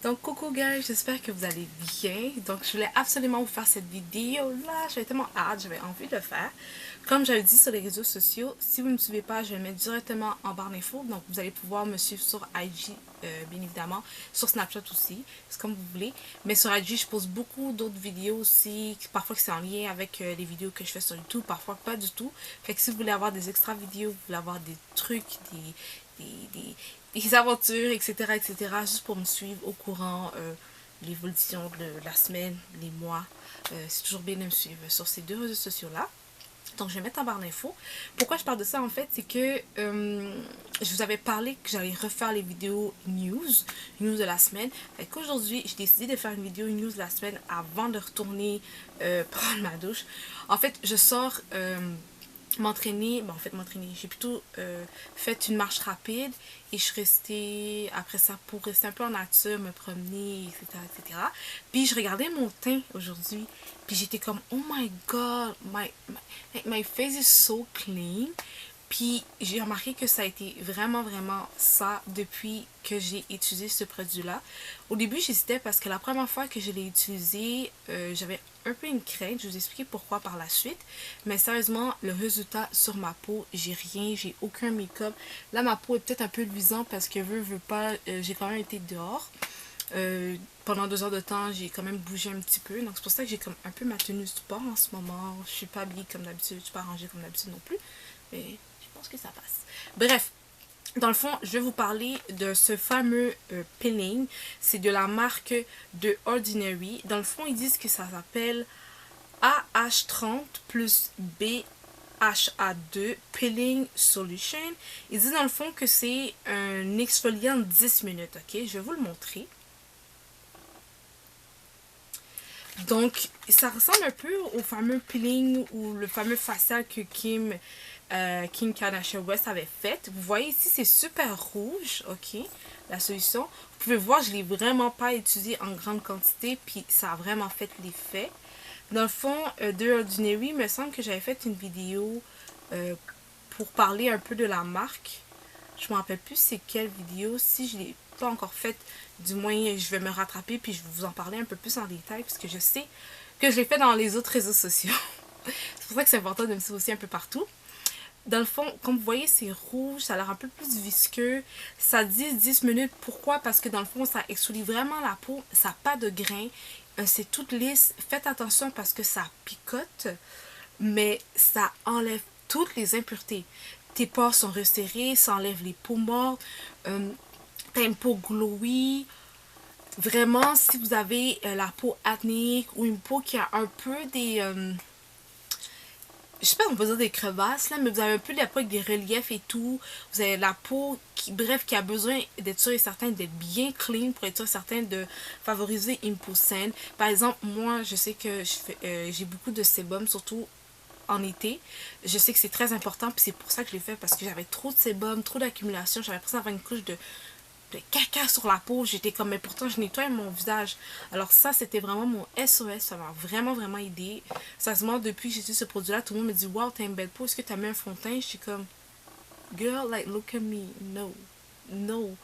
Donc coucou guys, j'espère que vous allez bien. Donc je voulais absolument vous faire cette vidéo là, j'avais tellement hâte, j'avais envie de le faire. Comme j'avais dit sur les réseaux sociaux, si vous ne me suivez pas, je vais mettre directement en barre d'infos. Donc vous allez pouvoir me suivre sur IG bien évidemment, sur Snapchat aussi, c'est comme vous voulez. Mais sur IG je pose beaucoup d'autres vidéos aussi, parfois que c'est en lien avec les vidéos que je fais sur YouTube, parfois pas du tout. Fait que si vous voulez avoir des extra vidéos, vous voulez avoir des trucs, des aventures, etc., etc., juste pour me suivre au courant l'évolution de la semaine, les mois. C'est toujours bien de me suivre sur ces deux réseaux sociaux-là. Donc, je vais mettre en barre d'infos. Pourquoi je parle de ça, en fait, c'est que je vous avais parlé que j'allais refaire les vidéos news de la semaine. Fait qu'aujourd'hui, j'ai décidé de faire une vidéo news de la semaine avant de retourner prendre ma douche. En fait, je sors m'entraîner, bon en fait m'entraîner, j'ai plutôt fait une marche rapide et je suis restée après ça pour rester un peu en nature, me promener, etc. etc. Puis je regardais mon teint aujourd'hui, puis j'étais comme oh my god, my face is so clean. Puis j'ai remarqué que ça a été vraiment ça depuis que j'ai utilisé ce produit-là. Au début, j'hésitais parce que la première fois que je l'ai utilisé, j'avais un peu une crainte. Je vais vous expliquer pourquoi par la suite. Mais sérieusement, le résultat sur ma peau, j'ai rien, j'ai aucun make-up. Là, ma peau est peut-être un peu luisante parce que veux pas, j'ai quand même été dehors. Pendant 2 heures de temps, j'ai quand même bougé un petit peu. Donc c'est pour ça que j'ai comme un peu ma tenue de sport en ce moment. Je suis pas habillée comme d'habitude, je suis pas rangée comme d'habitude non plus. Mais je pense que ça passe. Bref, dans le fond, je vais vous parler de ce fameux peeling. C'est de la marque de Ordinary. Dans le fond, ils disent que ça s'appelle AH30 plus BHA2 Peeling Solution. Ils disent dans le fond que c'est un exfoliant de 10 minutes. Ok, je vais vous le montrer. Donc, ça ressemble un peu au fameux peeling ou le fameux facial que Kim Kardashian West avait fait. Vous voyez ici, c'est super rouge, ok, la solution. Vous pouvez voir, je ne l'ai vraiment pas utilisé en grande quantité, puis ça a vraiment fait l'effet. Dans le fond, de Ordinary, il me semble que j'avais fait une vidéo pour parler un peu de la marque. Je ne me rappelle plus c'est quelle vidéo. Si je ne l'ai pas encore faite, du moins je vais me rattraper puis je vais vous en parler un peu plus en détail parce que je sais que je l'ai fait dans les autres réseaux sociaux. C'est pour ça que c'est important de me suivre aussi un peu partout. Dans le fond, comme vous voyez, c'est rouge, ça a l'air un peu plus visqueux. Ça dit 10 minutes. Pourquoi? Parce que dans le fond, ça exfolie vraiment la peau. Ça n'a pas de grains. C'est toute lisse. Faites attention parce que ça picote. Mais ça enlève toutes les impuretés. Tes pores sont resserrés, ça enlève les peaux mortes. T'as une peau glowy. Vraiment, si vous avez la peau acnéique ou une peau qui a un peu des... je sais pas si on peut dire des crevasses là, mais vous avez un peu la peau avec des reliefs et tout. Vous avez la peau qui, bref, qui a besoin d'être sûr et certain d'être bien clean pour être sûr et certain de favoriser une peau saine. Par exemple, moi, je sais que j'ai beaucoup de sébum, surtout en été. Je sais que c'est très important, puis c'est pour ça que je l'ai fait, parce que j'avais trop de sébum, trop d'accumulation. J'avais l'impression d'avoir une couche de caca sur la peau. J'étais comme, mais pourtant je nettoie mon visage. Alors ça, c'était vraiment mon SOS. Ça m'a vraiment aidé. Sérieusement, depuis que j'ai utilisé ce produit-là, tout le monde me dit, wow, t'as une belle peau, est-ce que t'as mis un fond de teint? Je suis comme, girl, like, look at me. No. No.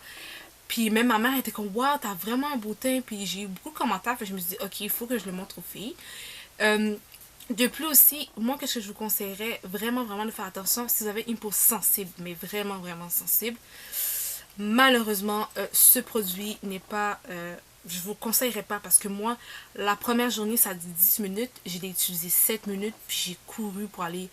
Puis même ma mère était comme, wow, t'as vraiment un beau teint. Puis j'ai eu beaucoup de commentaires. Puis je me suis dit, ok, il faut que je le montre aux filles. De plus aussi, moi, qu'est-ce que je vous conseillerais vraiment de faire attention si vous avez une peau sensible, mais vraiment sensible. Malheureusement, ce produit n'est pas... je vous conseillerais pas parce que moi, la première journée, ça dit 10 minutes. Je l'ai utilisé 7 minutes, puis j'ai couru pour aller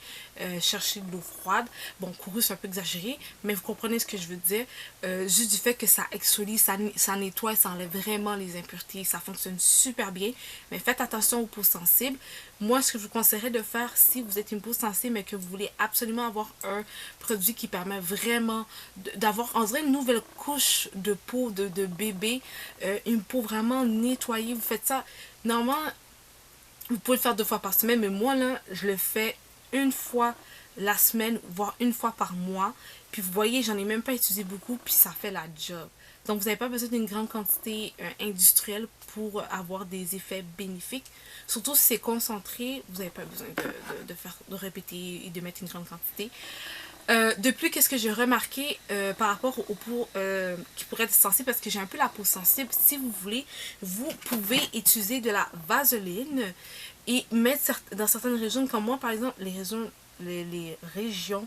chercher de l'eau froide. Bon, couru, c'est un peu exagéré, mais vous comprenez ce que je veux dire. Juste du fait que ça exfolie, ça nettoie, ça enlève vraiment les impuretés. Ça fonctionne super bien, mais faites attention aux peaux sensibles. Moi, ce que je vous conseillerais de faire si vous êtes une peau sensible mais que vous voulez absolument avoir un produit qui permet vraiment d'avoir, on dirait, une nouvelle couche de peau de bébé, une peau vraiment nettoyée. Vous faites ça, normalement, vous pouvez le faire 2 fois par semaine, mais moi, là, je le fais une fois la semaine, voire une fois par mois. Puis vous voyez, j'en ai même pas utilisé beaucoup, puis ça fait la job. Donc vous n'avez pas besoin d'une grande quantité industrielle pour avoir des effets bénéfiques. Surtout si c'est concentré, vous n'avez pas besoin de répéter et de mettre une grande quantité. De plus, qu'est-ce que j'ai remarqué par rapport aux peaux qui pourraient être sensibles, parce que j'ai un peu la peau sensible, si vous voulez, vous pouvez utiliser de la vaseline et mettre dans certaines régions, comme moi par exemple, les régions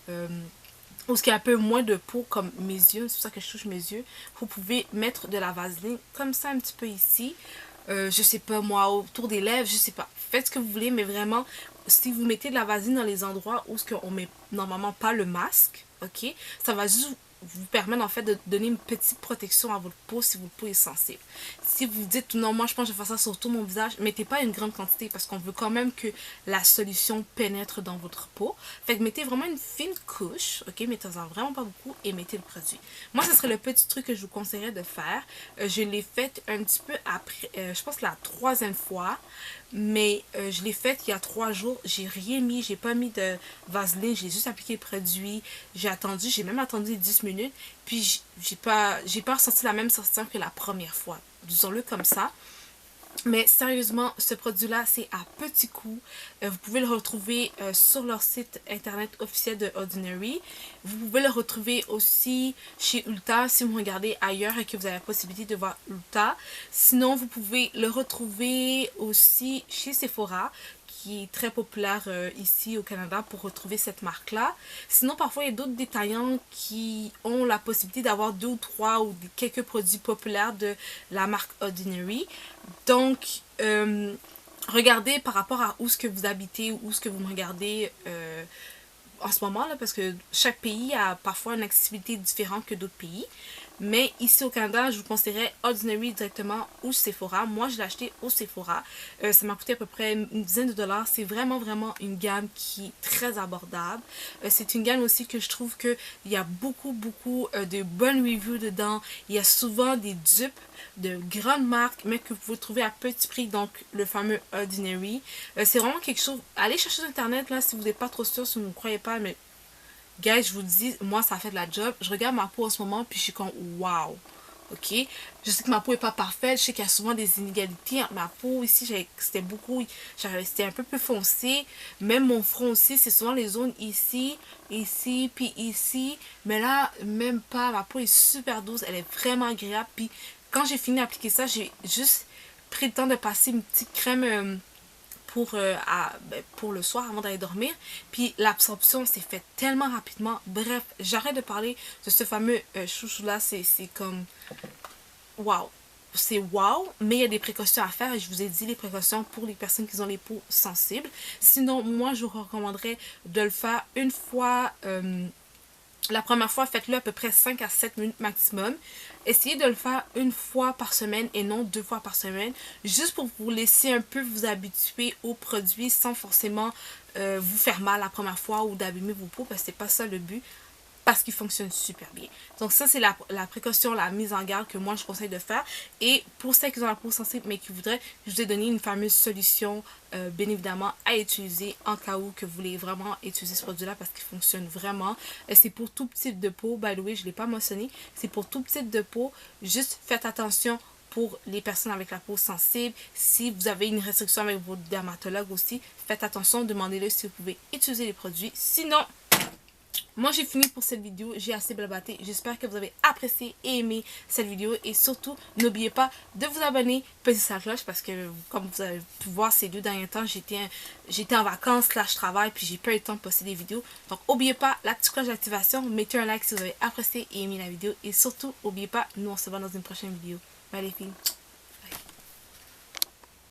où il y a un peu moins de peau, comme mes yeux, c'est pour ça que je touche mes yeux, vous pouvez mettre de la vaseline comme ça un petit peu ici. Je sais pas moi, autour des lèvres, je sais pas. Faites ce que vous voulez, mais vraiment, si vous mettez de la vaseline dans les endroits où on met normalement pas le masque, ok, ça va juste vous permettre en fait de donner une petite protection à votre peau si votre peau est sensible. Si vous dites non, moi je pense que je vais faire ça sur tout mon visage, mettez pas une grande quantité parce qu'on veut quand même que la solution pénètre dans votre peau. Fait que mettez vraiment une fine couche, ok, mettez-en vraiment pas beaucoup et mettez le produit. Moi, ce serait le petit truc que je vous conseillerais de faire. Je l'ai fait un petit peu après, je pense la troisième fois, mais je l'ai fait il y a 3 jours. J'ai rien mis, j'ai pas mis de vaseline, j'ai juste appliqué le produit. J'ai même attendu 10 minutes, puis j'ai pas ressenti la même sensation que la première fois. Disons-le comme ça. Mais sérieusement, ce produit-là, c'est à petit coût. Vous pouvez le retrouver sur leur site internet officiel de Ordinary. Vous pouvez le retrouver aussi chez Ulta si vous regardez ailleurs et que vous avez la possibilité de voir Ulta. Sinon, vous pouvez le retrouver aussi chez Sephora, qui est très populaire ici au Canada pour retrouver cette marque-là. Sinon, parfois, il y a d'autres détaillants qui ont la possibilité d'avoir 2 ou 3 ou quelques produits populaires de la marque Ordinary. Donc, regardez par rapport à où ce que vous habitez, où ce que vous me regardez en ce moment, là, parce que chaque pays a parfois une accessibilité différente que d'autres pays. Mais ici au Canada, je vous conseillerais Ordinary directement ou Sephora. Moi, je l'ai acheté au Sephora. Ça m'a coûté à peu près une dizaine de dollars. C'est vraiment, vraiment une gamme qui est très abordable. C'est une gamme aussi que je trouve qu'il y a beaucoup, beaucoup de bonnes reviews dedans. Il y a souvent des dupes de grandes marques, mais que vous pouvez trouver à petit prix, donc le fameux Ordinary. C'est vraiment quelque chose... Allez chercher sur Internet, là, si vous n'êtes pas trop sûr, si vous ne me croyez pas, mais... Guys, je vous dis, moi, ça fait de la job. Je regarde ma peau en ce moment, puis je suis comme, wow. Ok? Je sais que ma peau est pas parfaite. Je sais qu'il y a souvent des inégalités entre ma peau. Ici, c'était beaucoup, c'était un peu plus foncé. Même mon front aussi, c'est souvent les zones ici, ici, puis ici. Mais là, même pas. Ma peau est super douce. Elle est vraiment agréable. Puis, quand j'ai fini d'appliquer ça, j'ai juste pris le temps de passer une petite crème... pour le soir avant d'aller dormir. Puis l'absorption s'est faite tellement rapidement. Bref, j'arrête de parler de ce fameux chouchou là. C'est comme wow. C'est wow, mais il y a des précautions à faire et je vous ai dit les précautions pour les personnes qui ont les peaux sensibles. Sinon, moi je vous recommanderais de le faire une fois. La première fois, faites-le à peu près 5 à 7 minutes maximum. Essayez de le faire une fois par semaine et non 2 fois par semaine. Juste pour vous laisser un peu vous habituer aux produits sans forcément vous faire mal la première fois ou d'abîmer vos peaux. Parce que c'est pas ça le but. Parce qu'il fonctionne super bien. Donc ça, c'est la précaution, la mise en garde que moi, je conseille de faire. Et pour celles qui ont la peau sensible, mais qui voudraient, je vous ai donné une fameuse solution, bien évidemment, à utiliser en cas où que vous voulez vraiment utiliser ce produit-là parce qu'il fonctionne vraiment. C'est pour tout type de peau. By the way, je ne l'ai pas mentionné. C'est pour tout type de peau. Juste faites attention pour les personnes avec la peau sensible. Si vous avez une restriction avec votre dermatologue aussi, faites attention, demandez-le si vous pouvez utiliser les produits. Sinon... Moi, j'ai fini pour cette vidéo. J'ai assez blablaté. J'espère que vous avez apprécié et aimé cette vidéo. Et surtout, n'oubliez pas de vous abonner, peser sa cloche. Parce que, comme vous avez pu voir ces 2 derniers temps, j'étais en vacances, je travaille. Puis, j'ai pas eu le temps de poster des vidéos. Donc, n'oubliez pas la petite cloche d'activation. Mettez un like si vous avez apprécié et aimé la vidéo. Et surtout, n'oubliez pas, nous, on se voit dans une prochaine vidéo. Bye les filles.